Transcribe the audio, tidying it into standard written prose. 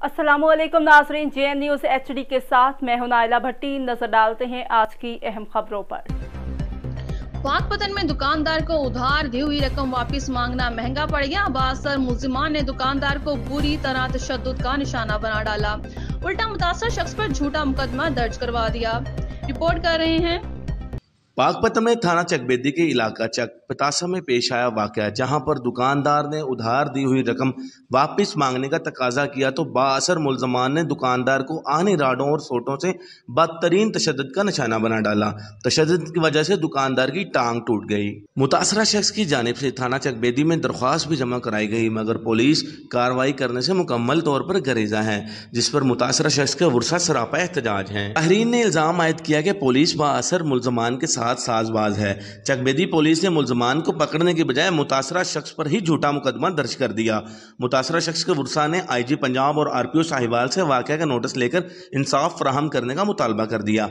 अस्सलाम वालेकुम नाज़रीन, JN न्यूज़ HD के साथ मैं हूं नाइला भट्टी। नजर डालते हैं आज की अहम खबरों पर। पाकपतन में दुकानदार को उधार दी हुई रकम वापस मांगना महंगा पड़ गया। बासर मुल्जिमान ने दुकानदार को बुरी तरह तशद्दुद का निशाना बना डाला। उल्टा मुतासर शख्स पर झूठा मुकदमा दर्ज करवा दिया। रिपोर्ट कर रहे हैं पाकपतन में थाना चकबेदी के इलाका चक पतासा में पेश आया वाकया, जहां पर दुकानदार ने उधार दी हुई रकम वापस मांगने का तकाजा किया तो बाअसर मुल्ज़मान ने दुकानदार को आने राडों और सोटों से बदतरीन तशद्दुद का निशाना बना डाला। तशद्दुद की वजह से दुकानदार की टांग टूट गई। मुतासरा शख्स की जानिब से थाना चकबेदी में दरख्वास्त भी जमा कराई गई, मगर पुलिस कार्रवाई करने से मुकम्मल तौर पर गरेजा है, जिस पर मुतासरा शख्स का वुरसा सरापा एहतजाज है। ताहरीन ने इल्जाम आयद किया कि पुलिस बाअसर मुल्ज़मान के साजबाज है। चकबेदी पुलिस ने मुल्ज़मान को पकड़ने के बजाय मुतासरा शख्स पर ही झूठा मुकदमा दर्ज कर दिया। मुतासरा शख्स के वुरसा ने IG पंजाब और RPO साहिवाल से वाक़या का नोटिस लेकर इंसाफ फराहम करने का मुतालबा कर दिया।